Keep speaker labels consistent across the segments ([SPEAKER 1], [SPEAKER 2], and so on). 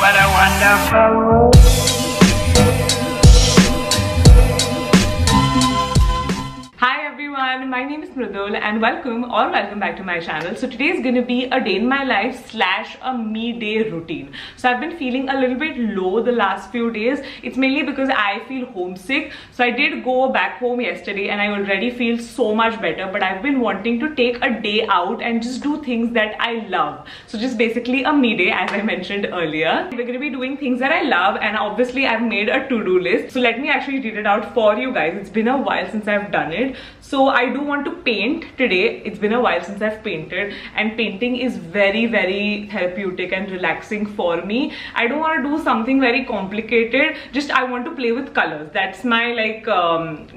[SPEAKER 1] What a wonderful world. Hi everyone, my name is Mridul and welcome back to my channel. So today is going to be a day in my life / a me day routine. So I've been feeling a little bit low the last few days. It's mainly because I feel homesick. So I did go back home yesterday and I already feel so much better, but I've been wanting to take a day out and just do things that I love. So just basically a me day, as I mentioned earlier. We're going to be doing things that I love, and obviously I've made a to-do list. So let me actually read it out for you guys. It's been a while since I've done it. So I do want to paint today. It's been a while since I've painted, and painting is very therapeutic and relaxing for me. I don't want to do something very complicated. Just I want to play with colors. That's my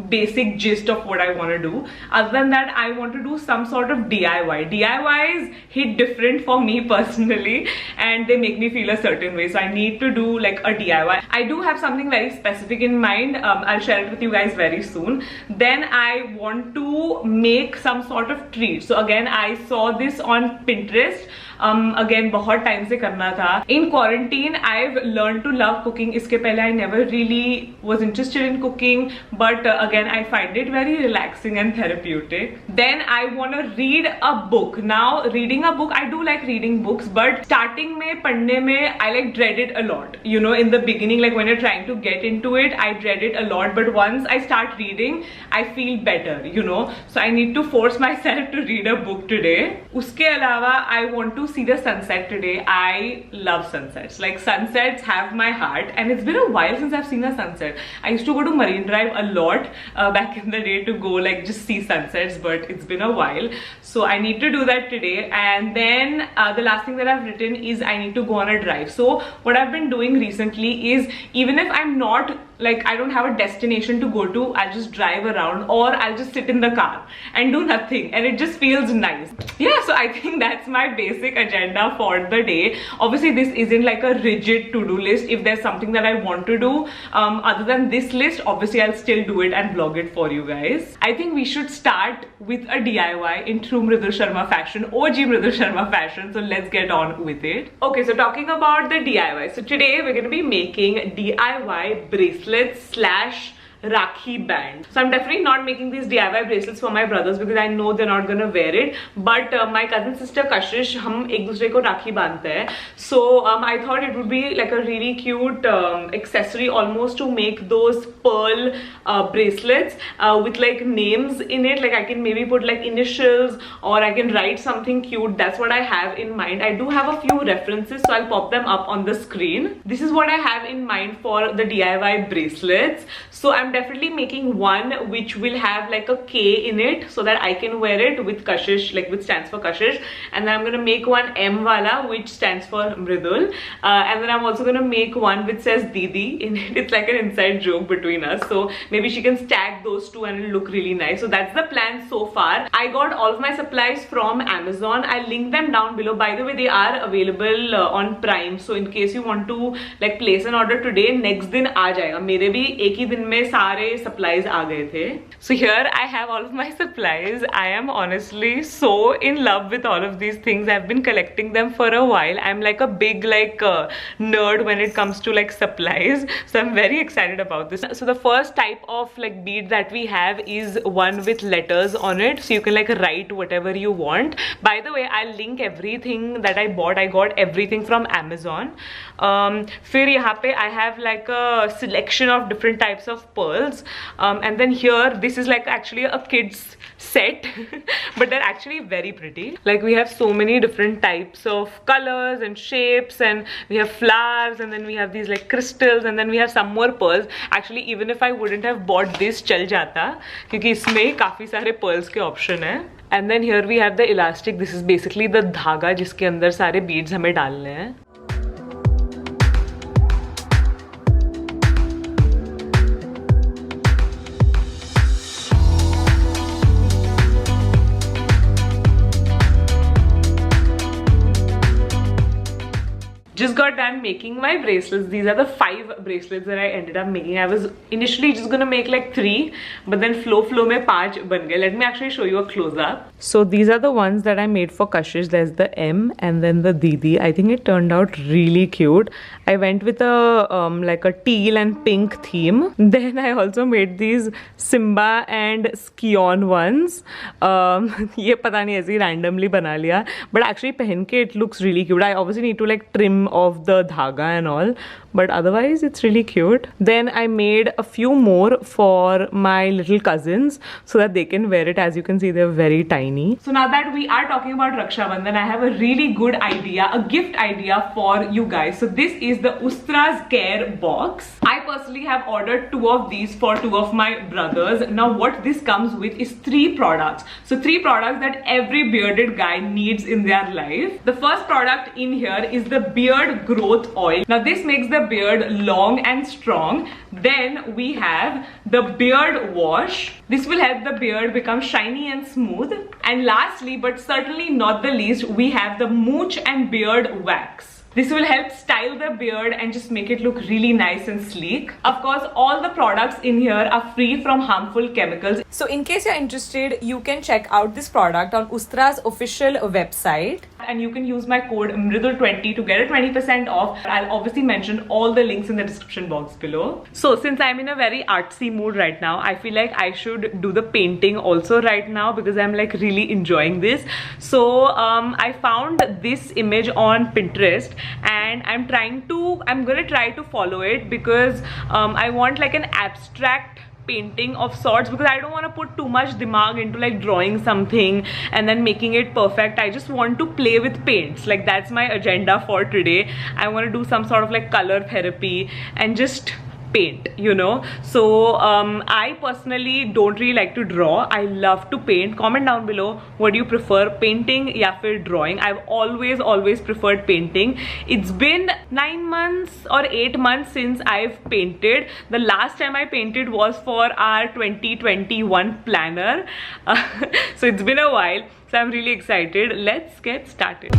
[SPEAKER 1] basic gist of what I want to do. Other than that, I want to do some sort of DIY. DIYs hit different for me personally, and they make me feel a certain way. So I need to do like a DIY. I do have something very specific in mind. I'll share it with you guys very soon. Then I want to make some sort of treat. So again, I saw this on Pinterest. Again, बहुत time से करना था. In quarantine, I've learned to love cooking. इसके पहले I never really was interested in cooking, but again, I find it very relaxing and therapeutic. Then I want to read a book. Now, reading a book, I do like reading books, but starting में पढ़ने में I like dread it a lot. You know, in the beginning, like when you're trying to get into it, I dread it a lot. But once I start reading, I feel better. You know, so I need to force myself to read a book today. उसके अलावा, I want to see the sunset today. I love sunsets. Like sunsets have my heart, and it's been a while since I've seen a sunset. I used to go to Marine Drive a lot back in the day to go like just see sunsets, but it's been a while. So I need to do that today. And then the last thing that I've written is I need to go on a drive. So what I've been doing recently is, even if I'm not like, I don't have a destination to go to, I'll just drive around, or I'll just sit in the car and do nothing, and it just feels nice. Yeah, so I think that's my basic agenda for the day. Obviously this isn't like a rigid to-do list. If there's something that I want to do other than this list, obviously I'll still do it and vlog it for you guys. I think we should start with a DIY in true Mridul Sharma fashion, OG Mridul Sharma fashion. So let's get on with it. Okay, so talking about the DIY, so today we're going to be making DIY bracelets / Rakhi band. So I'm definitely not making these DIY bracelets for my brothers because I know they're not gonna wear it. But my cousin sister Kashish, हम एक दूसरे को राखी बांधते हैं. So I thought it would be like a really cute accessory almost to make those pearl bracelets with like names in it. Like I can maybe put like initials, or I can write something cute. That's what I have in mind. I do have a few references, so I'll pop them up on the screen. This is what I have in mind for the DIY bracelets. So I'm definitely making one which will have like a K in it so that I can wear it with Kashish, like which stands for Kashish. And then I'm gonna make one M wala which stands for Mridul. And then I'm also gonna make one which says Didi in it. It's like an inside joke between us. So maybe she can stack those two and it'll look really nice. So that's the plan so far. I got all of my supplies from Amazon. I'll link them down below. By the way, they are available on Prime. So in case you want to like place an order today, next दिन आ जाएगा. मेरे भी एक ही दिन में सारे supplies आ गए थे. So here I have all of my supplies. I am honestly so in love with all of these things. I've been collecting them for a while. I'm like a big nerd when it comes to like supplies. So I'm very excited about this. So the first type of like bead that we have is one with letters on it. So you can like write whatever you want. By the way, I'll link everything that I bought. I got everything from Amazon. फिर यहाँ पे I have like a selection of different types of pearls, and then here this is like actually a kids set but they're actually very pretty. Like we have so many different types of colors and shapes, and we have flowers, and then we have these like crystals, and then we have some more pearls. Actually even if I wouldn't have bought this चल जाता क्योंकि इसमें काफी सारे pearls के option है. And then here we have the elastic. This is basically the धागा जिसके अंदर सारे beads हमें डालने हैं. just got done making my bracelets. These are the 5 bracelets that I ended up making. I was initially just gonna make like 3, but then flow mein 5 ban gaye. Let me actually show you a close-up. So these are the ones that I made for Kashish. There's the M and then the Didi. I think it turned out really cute. I went with a like a teal and pink theme. Then I also made these Simba and Skion ones. ये पता नहीं ऐसे randomly बना लिया. But actually पहन के it looks really cute. I obviously need to like trim off the dhaga and all. But otherwise it's really cute. Then I made a few more for my little cousins so that they can wear it. As you can see, they're very tiny. So now that we are talking about Raksha Bandhan, I have a really good idea, a gift idea for you guys. So this is the Ustra's Care box. I personally have ordered 2 of these for 2 of my brothers. Now what this comes with is 3 products. So 3 products that every bearded guy needs in their life. The first product in here is the beard growth oil. Now this makes the beard long and strong. Then we have the beard wash. This will help the beard become shiny and smooth. And lastly, but certainly not the least, we have the mooch and beard wax. This will help style the beard and just make it look really nice and sleek. Of course, all the products in here are free from harmful chemicals. So in case you're interested, you can check out this product on Ustra's official website. And you can use my code Mridul20 to get a 20% off. I'll obviously mention all the links in the description box below. So since I'm in a very artsy mood right now, I feel like I should do the painting also right now because I'm like really enjoying this. So I found this image on Pinterest and I'm gonna try to follow it because I want like an abstract painting of sorts, because I don't want to put too much dimag into like drawing something and then making it perfect. I just want to play with paints. Like that's my agenda for today. I want to do some sort of like color therapy and just paint, you know. So I personally don't really like to draw. I love to paint. Comment down below, what do you prefer, painting ya fir drawing? I've always preferred painting. It's been 9 months or 8 months since I've painted. The last time I painted was for our 2021 planner. So it's been a while, so I'm really excited. Let's get started.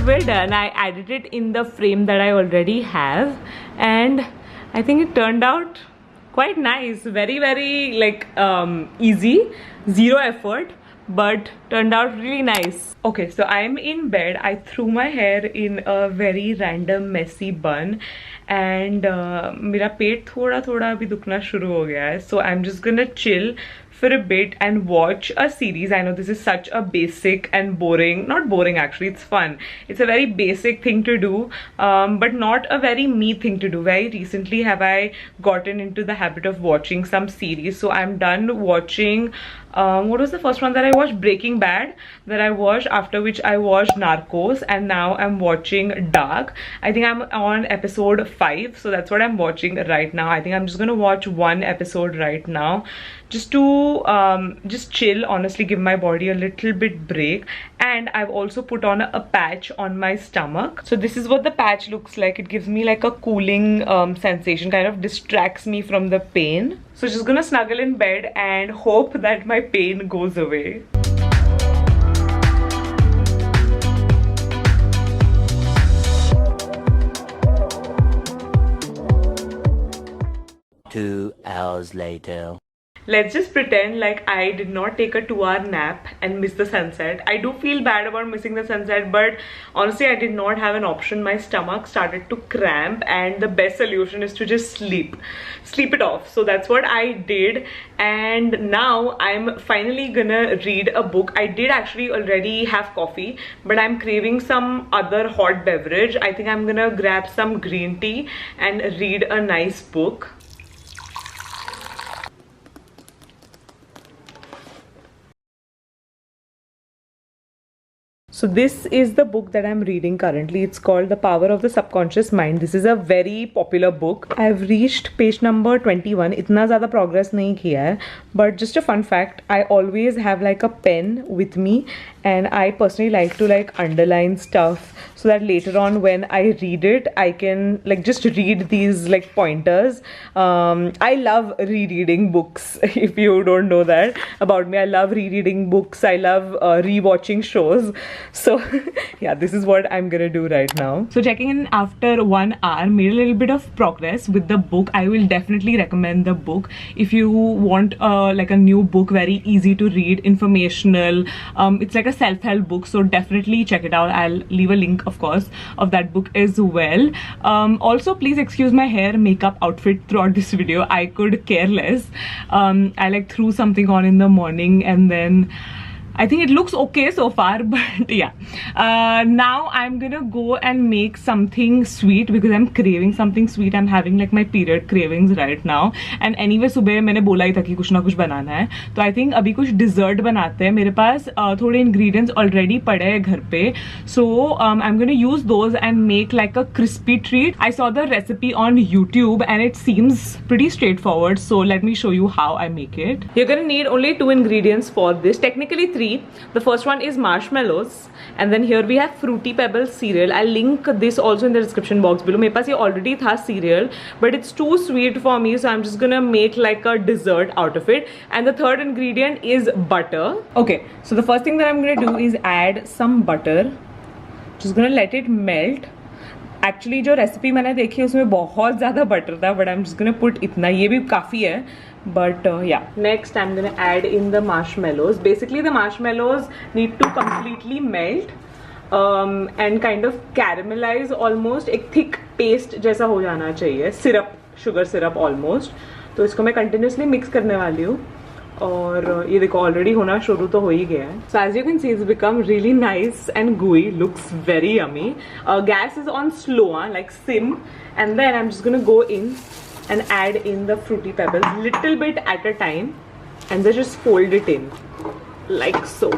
[SPEAKER 1] We're done. I added it in the frame that I already have and I think it turned out quite nice. Very like easy, 0 effort, but turned out really nice. Okay, so I'm in bed. I threw my hair in a very random messy bun and मेरा पेट थोड़ा अभी दुखना शुरू हो गया है. So I'm just gonna chill for a bit and watch a series. I know this is such a basic and boring, not boring actually, it's fun. It's a very basic thing to do, but not a very me thing to do. Very recently have I gotten into the habit of watching some series. So I'm done watching, what was the first one that I watched? Breaking Bad that I watched, after which I watched Narcos, and now I'm watching Dark. I think I'm on episode 5, so that's what I'm watching right now. I think I'm just gonna watch 1 episode right now just to just chill, honestly, give my body a little bit break. And I've also put on a patch on my stomach. So this is what the patch looks like. It gives me like a cooling sensation, kind of distracts me from the pain. So just gonna snuggle in bed and hope that my pain goes away.
[SPEAKER 2] Two hours later.
[SPEAKER 1] Let's just pretend like I did not take a 2-hour nap and miss the sunset. I do feel bad about missing the sunset, but honestly I did not have an option. My stomach started to cramp and the best solution is to just sleep it off. So that's what I did, and now I'm finally gonna read a book. I did actually already have coffee, but I'm craving some other hot beverage. I think I'm gonna grab some green tea and read a nice book. So this is the book that I'm reading currently. It's called The Power of the Subconscious Mind. This is a very popular book. I've reached page number 21. इतना ज़्यादा progress नहीं किया है. But just a fun fact, I always have like a pen with me, and I personally like to like underline stuff so that later on when I read it, I can like just read these like pointers. I love rereading books. If you don't know that about me, I love rereading books. I love rewatching shows. So yeah, this is what I'm gonna do right now. So checking in after 1 hour, made a little bit of progress with the book. I will definitely recommend the book if you want like a new book, very easy to read, informational. It's like a self-help book, so definitely check it out. I'll leave a link of course of that book as well. Also please excuse my hair makeup outfit throughout this video. I could care less. I like threw something on in the morning and then I think it looks okay so far, but yeah. Now I'm gonna go and make something sweet because I'm craving something sweet. I'm having like my period cravings right now. And anyway, सुबह मैंने बोला ही था कि कुछ ना कुछ बनाना है. तो I think अभी कुछ dessert बनाते हैं. मेरे पास थोड़े ingredients already पड़े हैं घर पे. So I'm gonna use those and make like a crispy treat. I saw the recipe on YouTube and it seems pretty straightforward. So let me show you how I make it. You're gonna need only 2 ingredients for this. Technically 3. The first one is marshmallows, and then here we have Fruity Pebbles cereal. I'll link this also in the description box below. मेरे पास ये already था cereal, but it's too sweet for me, so I'm just gonna make like a dessert out of it. And the third ingredient is butter. Okay, so the first thing that I'm gonna do is add some butter. Just gonna let it melt. Actually जो recipe मैंने देखी है उसमें बहुत ज़्यादा butter था, but I'm just gonna put इतना, ये भी काफ़ी है. But yeah, next I'm gonna add in the marshmallows. Basically the marshmallows need to completely melt and kind of caramelize almost. एक thick paste जैसा हो जाना चाहिए, syrup, sugar syrup almost. तो इसको मैं continuously mix करने वाली हूँ. और ये देखो ऑलरेडी होना शुरू तो हो ही गया है. So as you can see, it's become really nice and gooey. Looks very yummy. Gas is on slow, like sim. And then I'm just gonna go in and add in the Fruity Pebbles little bit at a time, and then just fold it in like so.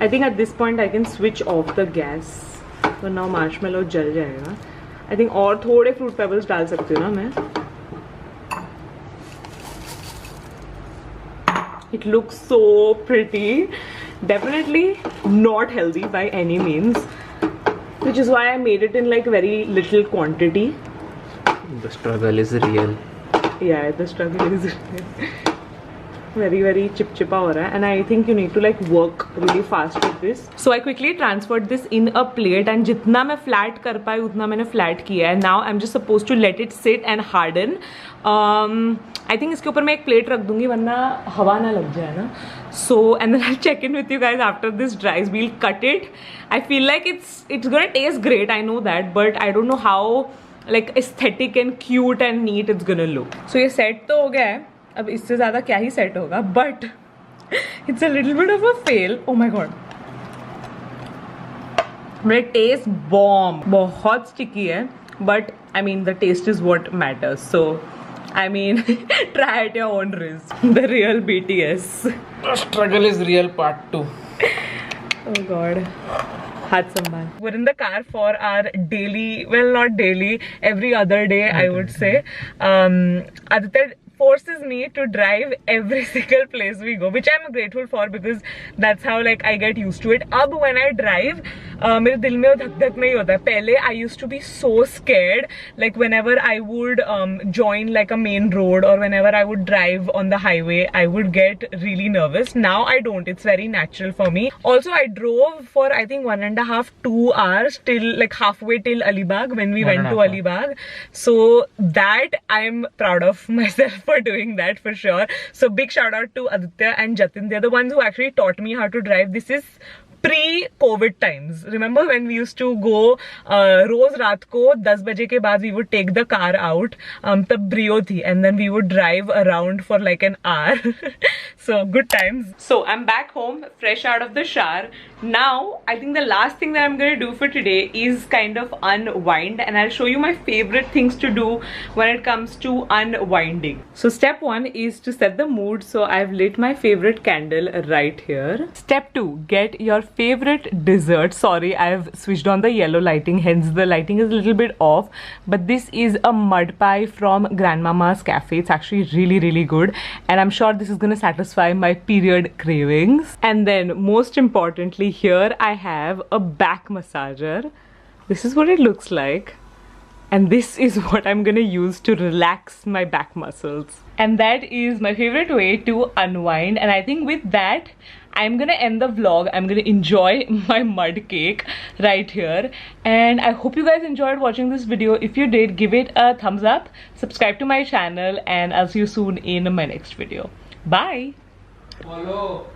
[SPEAKER 1] I think at this point I can switch off the gas. So now marshmallow जल जाएगा. I think और थोड़े Fruit Pebbles डाल सकती हूँ ना मैं. It looks so pretty. Definitely not healthy by any means, which is why I made it in like very little quantity.
[SPEAKER 3] The struggle is real.
[SPEAKER 1] Yeah, the struggle is real. Very chip-chipa हो रहा है, and I think you need to like work really fast with this. So I quickly transferred this in a plate, and जितना मैं flat कर पाई उतना मैंने flat किया है. Now I'm just supposed to let it sit and harden. I think इसके ऊपर मैं एक plate रख दूँगी वरना हवा ना लग जाए ना. So and then I'll check in with you guys after this dries. We'll cut it. I feel like it's gonna taste great. I know that, but I don't know how like aesthetic and cute and neat it's gonna look. So ये set तो हो गया है. अब इससे ज़्यादा क्या ही set होगा, but it's a little bit of a fail. Oh my god. But it tastes bomb. बहुत sticky है, but I mean the taste is what matters. So I mean try at your own risk. The real BTS.
[SPEAKER 3] The struggle is real part 2.
[SPEAKER 1] Oh god. हाथ संभाल. We're in the car for our daily, well not daily, every other day I would say. Aditya forces me to drive every single place we go, which I'm grateful for because that's how like I get used to it. अब when I drive, मेरे दिल में वो धक-धक नहीं होता है. पहले I used to be so scared, like whenever I would join like a main road or whenever I would drive on the highway, I would get really nervous. Now I don't. It's very natural for me. Also, I drove for I think 1.5 to 2 hours till like halfway till Alibag when we went to Alibag. So that I'm proud of myself for doing that for sure. So big shout out to Aditya and Jatin. They're the ones who actually taught me how to drive. This is pre-COVID times. Remember when we used to go रोज रात को 10 बजे के बाद we would take the car out. तब Brio थी, and then we would drive around for like an hour. So good times. So I'm back home, fresh out of the shower. Now I think the last thing that I'm gonna do for today is kind of unwind, and I'll show you my favorite things to do when it comes to unwinding. So step 1 is to set the mood. So I've lit my favorite candle right here. Step 2, get your favorite dessert. Sorry, I've switched on the yellow lighting, hence the lighting is a little bit off, but this is a mud pie from Grandmama's Cafe. It's actually really good, and I'm sure this is gonna satisfy my period cravings. And then most importantly, here I have a back massager. This is what it looks like, and this is what I'm gonna use to relax my back muscles. And that is my favorite way to unwind. And I think with that, I'm gonna end the vlog. I'm gonna enjoy my mud cake right here, and I hope you guys enjoyed watching this video. If you did, give it a thumbs up, subscribe to my channel, and I'll see you soon in my next video. Bye.
[SPEAKER 3] Follow.